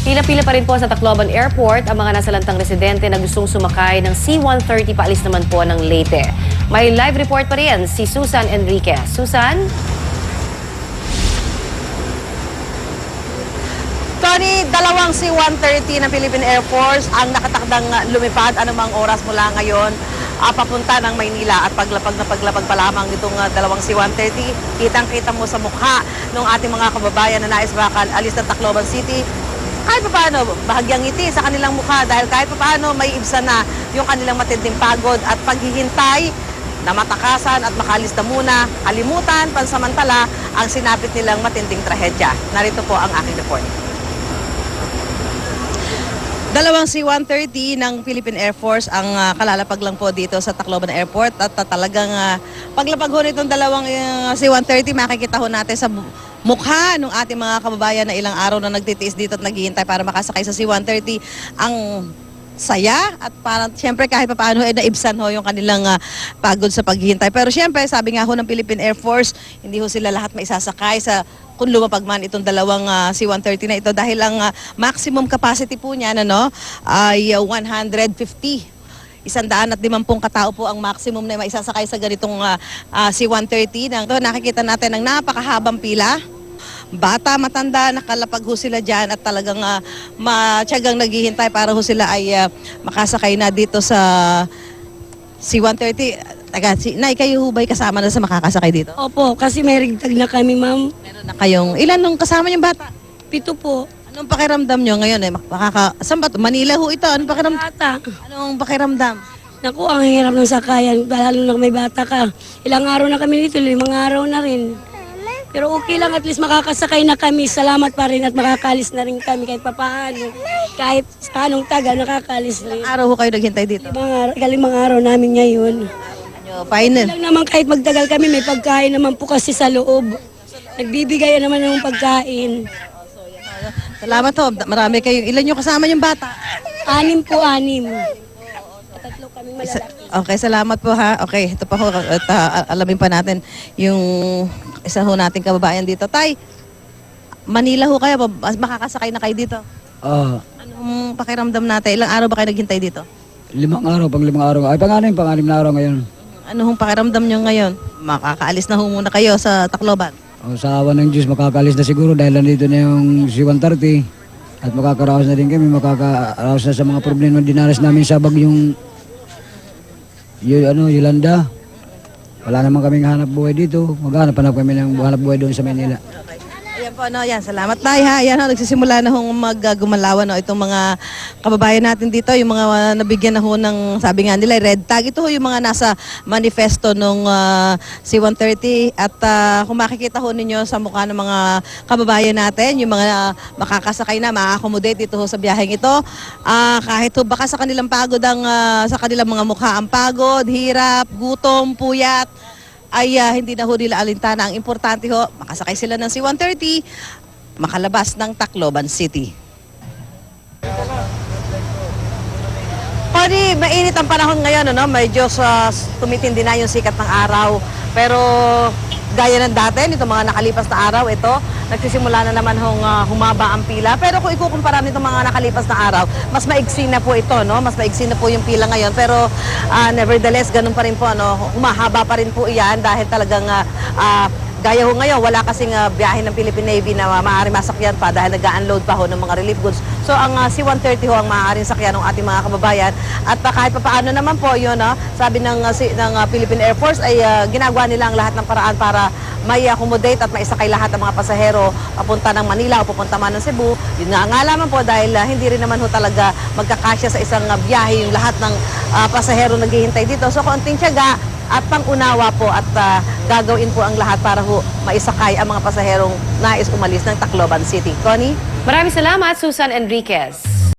Pila-pila pa rin po sa Tacloban Airport ang mga nasalantang residente na gustong sumakay ng C-130 paalis naman po ng Leyte. May live report pa rin si Susan Enriquez. Susan? Tony, dalawang C-130 ng Philippine Air Force ang nakatakdang lumipad anumang oras mula ngayon papunta ng Maynila at paglapag pa lamang itong dalawang C-130. Kitang-kita mo sa mukha ng ating mga kababayan na nais bakal alis ng Tacloban City. Kahit pa paano, bahagyang ngiti sa kanilang mukha dahil kahit pa paano may ibsa na yung kanilang matinding pagod at paghihintay na matakasan at makalis na muna, kalimutan, pansamantala ang sinapit nilang matinding trahedya. Narito po ang aking report. Dalawang C-130 ng Philippine Air Force ang kalalapag lang po dito sa Tacloban Airport at talagang paglapag ho nitong dalawang C-130 makikita ho natin sa mukha ng ating mga kababayan na ilang araw na nagtitiis dito at naghihintay para makasakay sa C-130 ang saya at parang siyempre kahit paano naibsan ho yung kanilang pagod sa paghihintay. Pero siyempre sabi nga ho ng Philippine Air Force, hindi ho sila lahat maisasakay sa kung lumapag man itong dalawang C-130 na ito dahil ang maximum capacity po niya ay 150. 150 katao po ang maximum na maisasakay sa ganitong C-130. Nakikita natin ang napakahabang pila. Bata, matanda, nakalapag ho sila dyan at talagang matyagang naghihintay para ho sila ay makasakay na dito sa C-130. Nay, kayo ho ba'y kasama na sa makakasakay dito? Opo, kasi may rigtag na kami, ma'am. Meron na kayong, ilan nung kasama yung bata? 7 po. Anong pakiramdam nyo ngayon? Saan ba ito? Manila ho ito. Anong pakiramdam? Bata. Anong pakiramdam? Naku, ang hirap ng sakayan, lalo na may bata ka. Ilang araw na kami dito, 5 araw na rin. Pero okay lang, at least makakasakay na kami. Salamat pa rin at makakalis na rin kami kahit papaano. Kahit sa anong taga, nakakalis rin. Araw ho kayo naghintay dito? 5 araw namin ngayon. Final. Lang naman kahit magtagal kami, may pagkain naman po kasi sa loob. Nagbibigay naman ng pagkain. Salamat ho. Marami kayo. Ilan yung kasama yung bata? 6 po, 6. Tatlo kami malalaki. Okay, salamat po ha. Okay, ito pa ho. At, alamin pa natin yung isa ho nating kababayan dito. Tay, Manila ho kayo. Makakasakay na kayo dito. Anong pakiramdam natin? Ilang araw ba kayo naghintay dito? 5 araw, pang 5 araw. Ay, pang-anim na araw ngayon. Ano hong pakiramdam nyo ngayon? Makakaalis na ho muna kayo sa Tacloban. Sa awa ng Diyos, makakaalis na siguro dahil nandito na yung C-130 at makakaraos na din kami, makakaraos na sa mga problema dinaras namin sa bagyong Yolanda. Wala naman kaming hanap buhay dito. Maghanap kami ng hanap buhay doon sa Manila. Ayan po, yan. Salamat tayo ha. Ayan ho, nagsisimula na hong maggumalawan itong mga kababayan natin dito. Yung mga nabigyan na ho ng, sabi nga nila, red tag. Ito ho yung mga nasa manifesto nung C-130. At kung makikita ho ninyo sa mukha ng mga kababayan natin, yung mga makakasakay na, ma-accommodate dito ho sa biyaheng ito. Kahit ho baka sa kanilang pagod sa kanilang mga mukha ang pagod, hirap, gutom, puyat, ay hindi na ho nila alintana. Ang importante ho, makasakay sila ng C-130, makalabas ng Tacloban City. Pwede, mainit ang panahon ngayon, medyo tumitindi na yung sikat ng araw. Pero gaya ng dati, nito mga nakalipas na araw, ito, nagsisimula na naman humaba ang pila. Pero kung ikukumpara nito mga nakalipas na araw, mas maigsi na po ito, mas maigsi na po yung pila ngayon. Pero nevertheless, ganun pa rin po, humahaba pa rin po iyan dahil talagang gaya ho ngayon, wala kasing biyahe ng Philippine Navy na maaari masakyan pa dahil nag-unload pa ho ng mga relief goods. So ang C-130 ho ang maaaring sakyan ng ating mga kababayan. At kahit pa paano naman po yun, sabi ng Philippine Air Force ay ginagawa nila ang lahat ng paraan para may accommodate at maisakay lahat ng mga pasahero papunta ng Manila o pupunta man ng Cebu. Yun nga lamang po dahil hindi rin naman ho talaga magkakasya sa isang biyahe yung lahat ng pasahero naghihintay dito. So konting tiyaga at pang-unawa po at gagawin po ang lahat para ho maisakay ang mga pasaherong nais umalis ng Tacloban City. Connie? Maraming salamat, Susan Enriquez.